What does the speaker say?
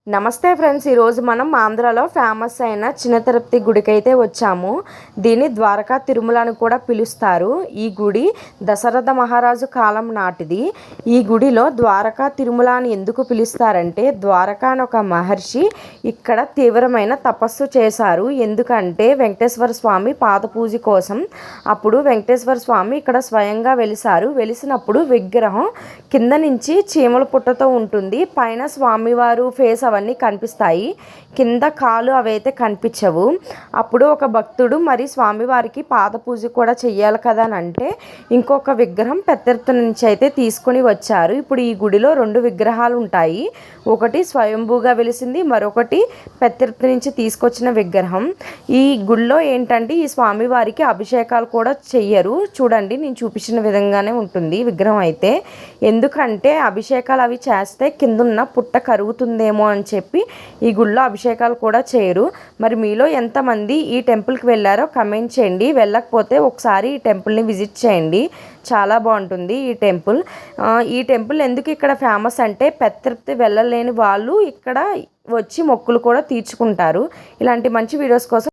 నమస్తే ఫ్రెండ్స్, ఈరోజు మనం ఆంధ్రాలో ఫేమస్ అయిన చిన్న తిరుపతి గుడికి అయితే వచ్చాము. దీన్ని ద్వారకా తిరుమల అని కూడా పిలుస్తారు. ఈ గుడి దశరథ మహారాజు కాలం నాటిది. ఈ గుడిలో ద్వారకా తిరుమల అని ఎందుకు పిలుస్తారంటే, ద్వారకా అని ఒక మహర్షి ఇక్కడ తీవ్రమైన తపస్సు చేశారు. ఎందుకంటే వెంకటేశ్వర స్వామి పాద పూజ కోసం అప్పుడు వెంకటేశ్వర స్వామి ఇక్కడ స్వయంగా వెలిసారు. వెలిసినప్పుడు విగ్రహం కింద నుంచి చీమల పుట్టతో ఉంటుంది. పైన స్వామివారు ఫేస్ అవన్నీ కనిపిస్తాయి, కింద కాలు అవైతే కనిపించవు. అప్పుడు ఒక భక్తుడు మరి స్వామివారికి పాద పూజ కూడా చెయ్యాలి కదా అని అంటే ఇంకొక విగ్రహం పెద్దెర్త నుంచి అయితే తీసుకొని వచ్చారు. ఇప్పుడు ఈ గుడిలో 2 విగ్రహాలు ఉంటాయి. ఒకటి స్వయంభూగా వెలిసింది, మరొకటి పెద్దెర్త నుంచి తీసుకొచ్చిన విగ్రహం. ఈ గుడిలో ఏంటంటే ఈ స్వామివారికి అభిషేకాలు కూడా చెయ్యరు. చూడండి, నేను చూపించిన విధంగానే ఉంటుంది విగ్రహం అయితే. ఎందుకంటే అభిషేకాలు అవి చేస్తే కిందున్న పుట్ట కరుగుతుందేమో అని చెప్పి ఈ గుళ్ళో అభిషేకాలు కూడా చేయరు. మరి మీలో ఎంతమంది ఈ టెంపుల్కి వెళ్ళారో కమెంట్ చేయండి. వెళ్ళకపోతే ఒకసారి ఈ టెంపుల్ని విజిట్ చేయండి, చాలా బాగుంటుంది ఈ టెంపుల్. ఈ టెంపుల్ ఎందుకు ఇక్కడ ఫేమస్ అంటే పెద్దతిరుపతి వెళ్ళలేని వాళ్ళు ఇక్కడ వచ్చి మొక్కులు కూడా తీర్చుకుంటారు. ఇలాంటి మంచి వీడియోస్ కోసం